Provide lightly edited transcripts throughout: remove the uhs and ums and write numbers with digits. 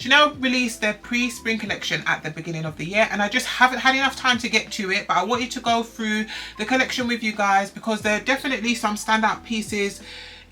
Chanel released their pre-spring collection at the beginning of the year, and I just haven't had enough time to get to it, but I wanted to go through the collection with you guys because there are definitely some standout pieces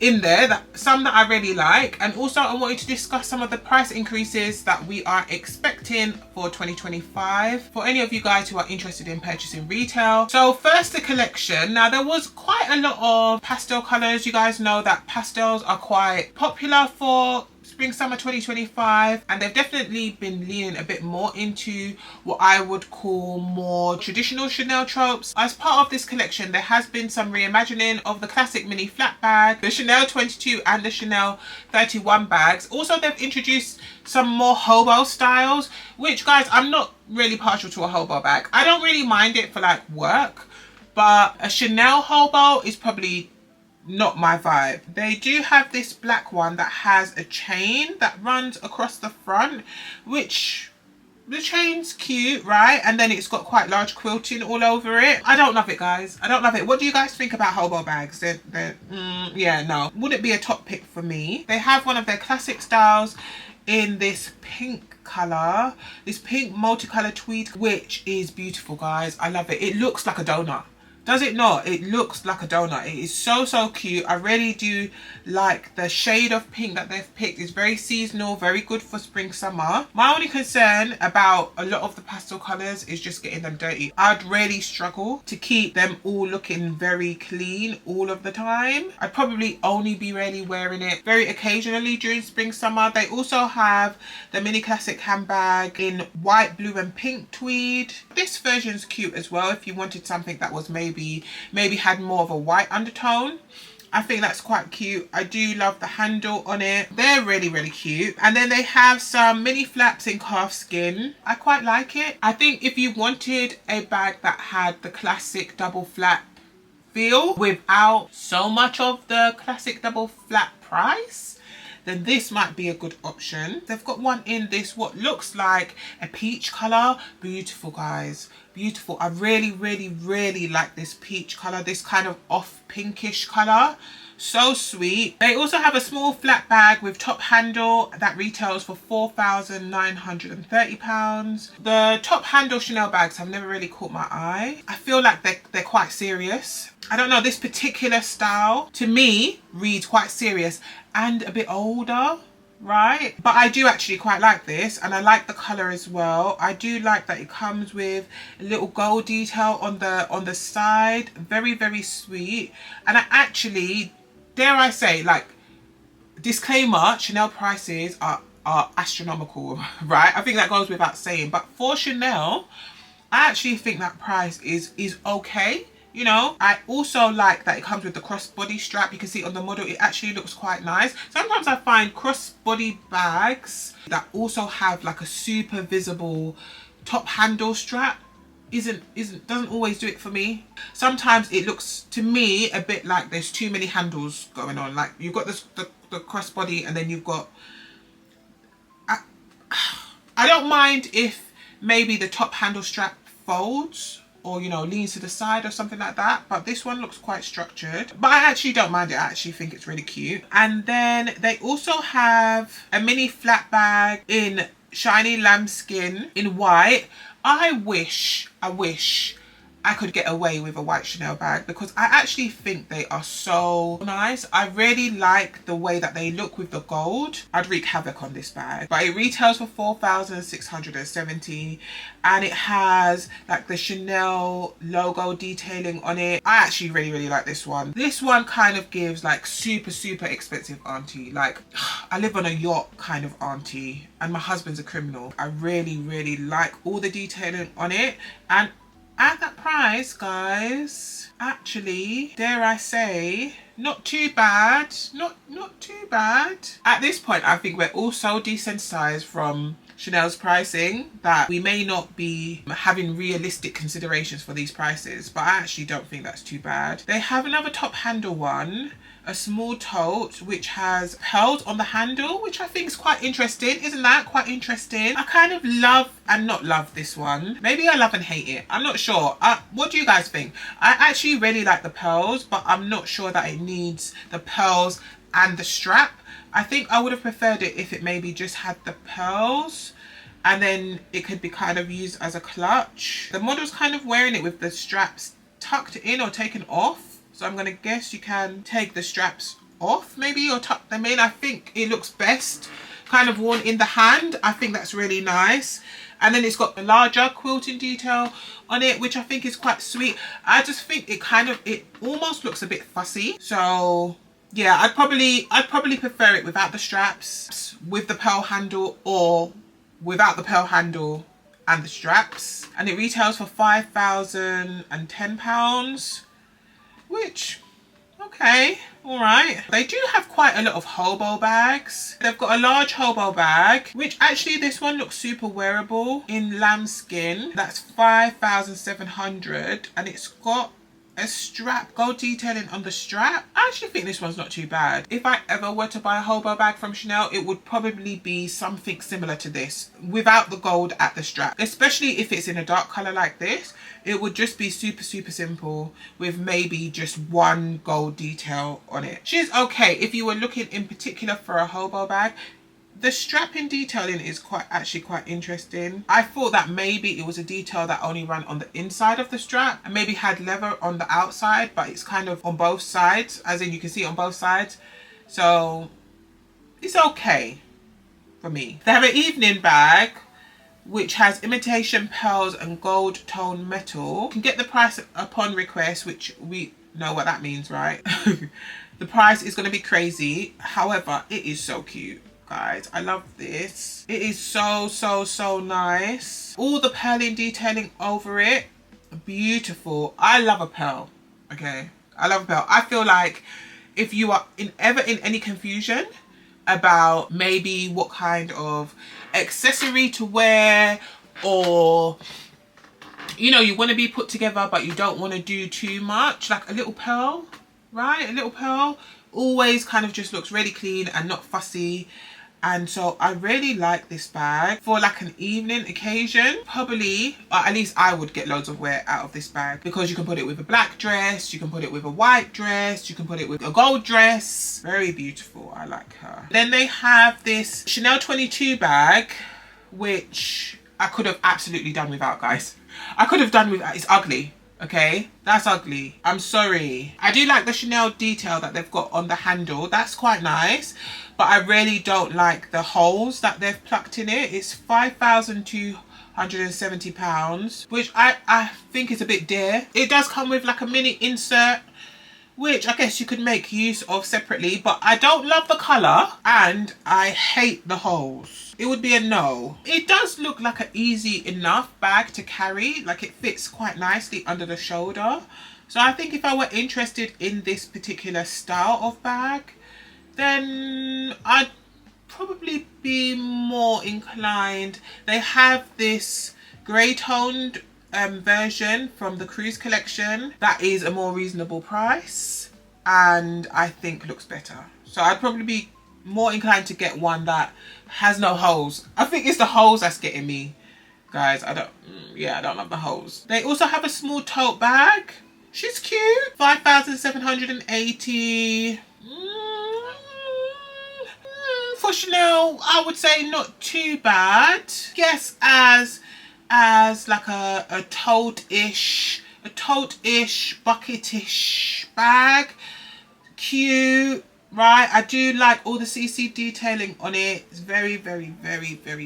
in there, some that I really like, and also I wanted to discuss some of the price increases that we are expecting for 2025 for any of you guys who are interested in purchasing retail. So first, the collection. Now, there was quite a lot of pastel colors. You guys know that pastels are quite popular for spring summer 2025, and they've definitely been leaning a bit more into what I would call more traditional Chanel tropes. As part of this collection, there has been some reimagining of the classic mini flat bag, the Chanel 22 and the Chanel 31 bags. Also, they've introduced some more hobo styles, which, guys, I'm not really partial to a hobo bag. I don't really mind it for like work, but a Chanel hobo is probably not my vibe. They do have this black one that has a chain that runs across the front, which the chain's cute, right? And then it's got quite large quilting all over it. I don't love it, guys. I don't love it. What do you guys think about hobo bags? Yeah, no. Wouldn't be a top pick for me. They have one of their classic styles in this pink color, this pink multicolour tweed, which is beautiful, guys. I love it. It looks like a donut. Does it not? It looks like a donut. It is so, so cute. I really do like the shade of pink that they've picked. It's very seasonal, very good for spring, summer. My only concern about a lot of the pastel colours is just getting them dirty. I'd really struggle to keep them all looking very clean all of the time. I'd probably only be really wearing it very occasionally during spring, summer. They also have the mini classic handbag in white, blue and pink tweed. This version's cute as well if you wanted something that was maybe had more of a white undertone. I think that's quite cute. I do love the handle on it. They're really, really cute. And then they have some mini flaps in calf skin. I quite like it. I think if you wanted a bag that had the classic double flap feel without so much of the classic double flap price, then this might be a good option. They've got one in this what looks like a peach color. Beautiful, guys. Beautiful. I really, really, really like this peach color, this kind of off pinkish color. So sweet. They also have a small flat bag with top handle that retails for £4,930. The top handle Chanel bags have never really caught my eye. I feel like they're quite serious. I don't know, this particular style to me reads quite serious and a bit older, right? But I do actually quite like this, and I like the color as well. I do like that it comes with a little gold detail on the side. Very, very sweet. And I actually, dare I say, like, disclaimer, Chanel prices are astronomical, right? I think that goes without saying, but for Chanel, I actually think that price is okay. You know, I also like that it comes with the crossbody strap. You can see on the model, it actually looks quite nice. Sometimes I find crossbody bags that also have like a super visible top handle strap doesn't always do it for me. Sometimes it looks to me a bit like there's too many handles going on. Like you've got the crossbody, and then you've got I don't mind if maybe the top handle strap folds or, you know, leans to the side or something like that, but this one looks quite structured. But I actually don't mind it. I actually think it's really cute. And then they also have a mini flat bag in shiny lambskin in white. I wish I could get away with a white Chanel bag because I actually think they are so nice. I really like the way that they look with the gold. I'd wreak havoc on this bag, but it retails for £4,670, and it has like the Chanel logo detailing on it. I actually really, really like this one. This one kind of gives like super, super expensive auntie, like I live on a yacht kind of auntie, and my husband's a criminal. I really, really like all the detailing on it, and at that price, guys, actually, dare I say, not too bad. Not too bad. At this point, I think we're all so desensitized from Chanel's pricing that we may not be having realistic considerations for these prices, but I actually don't think that's too bad. They have another top handle one, a small tote which has pearls on the handle, which I think is quite interesting. Isn't that quite interesting? I kind of love and not love this one. Maybe I love and hate it. I'm not sure. What do you guys think? I actually really like the pearls, but I'm not sure that it needs the pearls and the strap. I think I would have preferred it if it maybe just had the pearls and then it could be kind of used as a clutch. The model's kind of wearing it with the straps tucked in or taken off. So I'm going to guess you can take the straps off maybe or tuck them in. I think it looks best kind of worn in the hand. I think that's really nice. And then it's got the larger quilting detail on it, which I think is quite sweet. I just think it almost looks a bit fussy. So yeah, I'd probably prefer it without the straps, with the pearl handle, or without the pearl handle and the straps. And it retails for £5,010, which, okay, all right. They do have quite a lot of hobo bags. They've got a large hobo bag, which actually this one looks super wearable in lambskin. That's 5,700, and it's got a strap, gold detailing on the strap. I actually think this one's not too bad. If I ever were to buy a hobo bag from Chanel, it would probably be something similar to this without the gold at the strap, especially if it's in a dark color like this. It would just be super simple with maybe just one gold detail on it. She's okay if you were looking in particular for a hobo bag. The strapping detailing is actually quite interesting. I thought that maybe it was a detail that only ran on the inside of the strap and maybe had leather on the outside, but it's kind of on both sides, as in you can see it on both sides. So it's okay for me. They have an evening bag which has imitation pearls and gold tone metal. You can get the price upon request, which we know what that means, right? The price is going to be crazy. However, it is so cute. Guys, I love this. It is so nice. All the pearling detailing over it, beautiful. I love a pearl. Okay, I love a pearl. I feel like if you are ever in any confusion about maybe what kind of accessory to wear, or you know, you want to be put together but you don't want to do too much, like a little pearl, right? A little pearl always kind of just looks really clean and not fussy. And so I really like this bag for like an evening occasion. Probably, or at least I would get loads of wear out of this bag, because you can put it with a black dress, you can put it with a white dress, you can put it with a gold dress. Very beautiful. I like her. Then they have this Chanel 22 bag, which I could have absolutely done without, guys. I could have done without. It's ugly. Okay, that's ugly. I'm sorry. I do like the Chanel detail that they've got on the handle. That's quite nice. But I really don't like the holes that they've plucked in it. It's £5,270, which I think is a bit dear. It does come with like a mini insert, which I guess you could make use of separately, but I don't love the colour and I hate the holes. It would be a no. It does look like an easy enough bag to carry. Like it fits quite nicely under the shoulder. So I think if I were interested in this particular style of bag, then I'd probably be more inclined. They have this grey toned version from the cruise collection that is a more reasonable price and I think looks better. So I'd probably be more inclined to get one that has no holes. I think it's the holes that's getting me, guys. I don't love the holes. They also have a small tote bag. She's cute. 5,780. For Chanel, I would say not too bad. Guess as like a tote-ish, bucket-ish bag. Cute, right? I do like all the CC detailing on it. It's very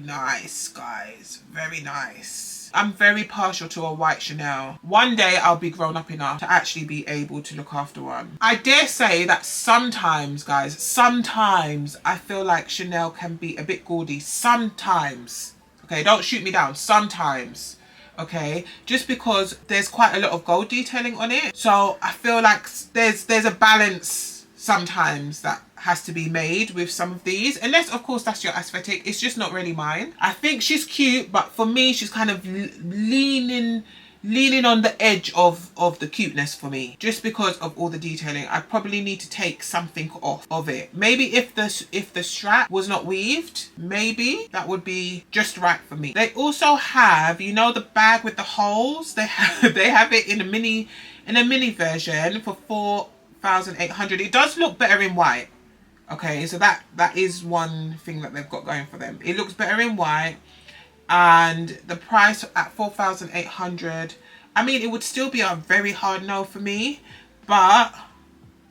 nice, guys. Very nice. I'm very partial to a white Chanel. One day I'll be grown up enough to actually be able to look after one. I dare say that sometimes, guys, sometimes I feel like Chanel can be a bit gaudy. Sometimes. Okay, don't shoot me down. Sometimes. Okay, just because there's quite a lot of gold detailing on it. So I feel like there's a balance sometimes that has to be made with some of these, unless of course that's your aesthetic. It's just not really mine. I think she's cute, but for me she's kind of leaning on the edge of the cuteness for me, just because of all the detailing. I probably need to take something off of it. Maybe if the strap was not weaved, maybe that would be just right for me. They also have, you know, the bag with the holes. They have it in a mini version for 4,800. It does look better in white. Okay, so that is one thing that they've got going for them. It looks better in white, and the price at 4,800. I mean, it would still be a very hard no for me, but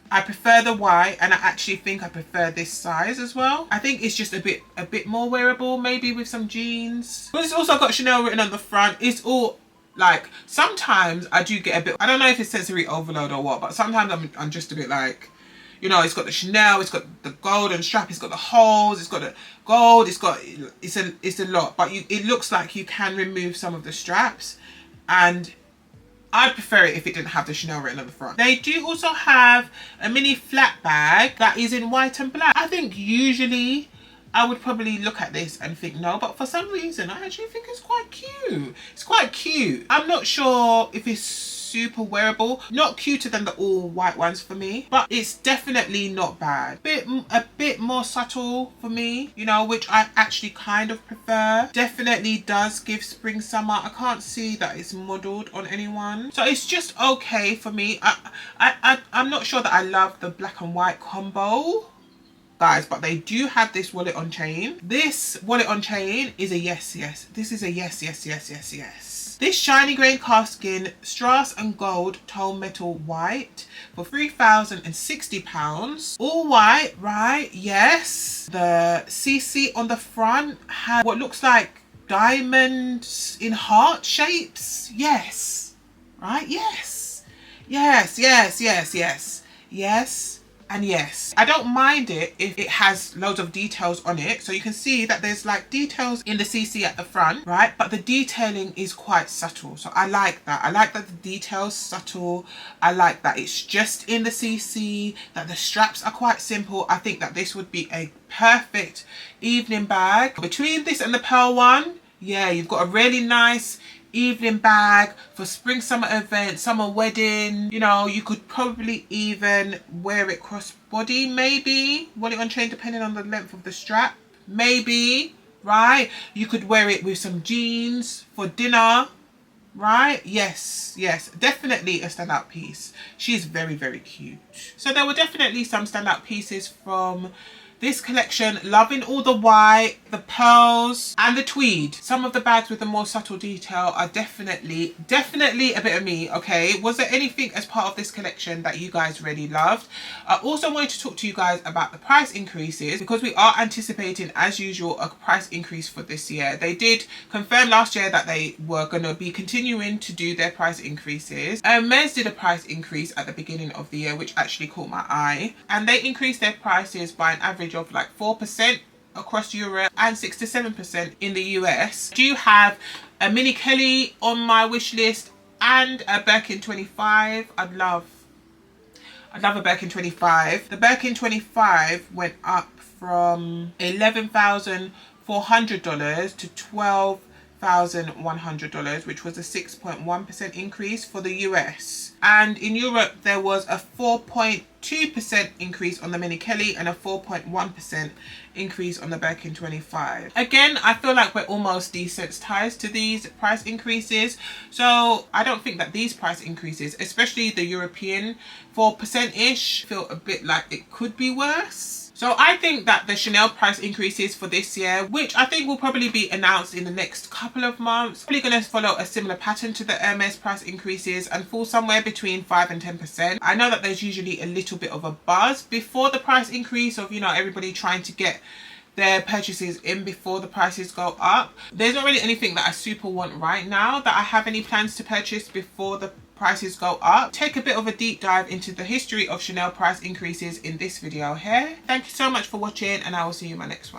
I prefer the white, and I actually think I prefer this size as well. I think it's just a bit more wearable, maybe with some jeans. But it's also got Chanel written on the front. It's all like, sometimes I do get a bit, I don't know if it's sensory overload or what, but sometimes I'm just a bit like, you know, it's got the Chanel, it's got the golden strap, it's got the holes, it's got the gold, it's a lot. But it looks like you can remove some of the straps, and I'd prefer it if it didn't have the Chanel written on the front. They do also have a mini flat bag that is in white and black. I think usually I would probably look at this and think no, but for some reason I actually think it's quite cute. It's quite cute. I'm not sure if it's super wearable, not cuter than the all white ones for me, but it's definitely not bad. A bit more subtle for me, you know, which I actually kind of prefer. Definitely does give spring summer. I can't see that it's modeled on anyone, so it's just okay for me. I'm not sure that I love the black and white combo, guys, but they do have this wallet on chain. This wallet on chain is a yes. This is a yes. This shiny grey calfskin strass and gold tone metal white for £3,060. All white, right? Yes. The CC on the front has what looks like diamonds in heart shapes. Yes. Right? Yes. Yes. And yes, I don't mind it if it has loads of details on it. So you can see that there's like details in the CC at the front, right? But the detailing is quite subtle. So I like that. I like that the detail's subtle. I like that it's just in the CC, that the straps are quite simple. I think that this would be a perfect evening bag. Between this and the pearl one, yeah, you've got a really nice evening bag for spring summer event, summer wedding. You know, you could probably even wear it crossbody, maybe wallet on chain, depending on the length of the strap, maybe, right? You could wear it with some jeans for dinner, right? Yes, definitely a standout piece. She's very, very cute. So there were definitely some standout pieces from this collection. Loving all the white, the pearls and the tweed. Some of the bags with the more subtle detail are definitely a bit of me. Okay, was there anything as part of this collection that you guys really loved? I also wanted to talk to you guys about the price increases, because we are anticipating, as usual, a price increase for this year. They did confirm last year that they were going to be continuing to do their price increases. Men's did a price increase at the beginning of the year, which actually caught my eye, and they increased their prices by an average of like 4% across Europe and 6 to 7% in the US. I do have a mini Kelly on my wish list and a Birkin 25. I'd love a Birkin 25. The Birkin 25 went up from $11,400 to $12,100, which was a 6.1% increase for the US. And in Europe, there was a 4.2% increase on the Mini Kelly and a 4.1% increase on the Birkin 25. Again, I feel like we're almost desensitized to these price increases. So I don't think that these price increases, especially the European 4%-ish, feel a bit like it could be worse. So I think that the Chanel price increases for this year, which I think will probably be announced in the next couple of months, probably going to follow a similar pattern to the Hermes price increases and fall somewhere between 5 and 10%. I know that there's usually a little bit of a buzz before the price increase of, you know, everybody trying to get their purchases in before the prices go up. There's not really anything that I super want right now that I have any plans to purchase before the prices go up. Take a bit of a deep dive into the history of Chanel price increases in this video here. Thank you so much for watching, and I will see you in my next one.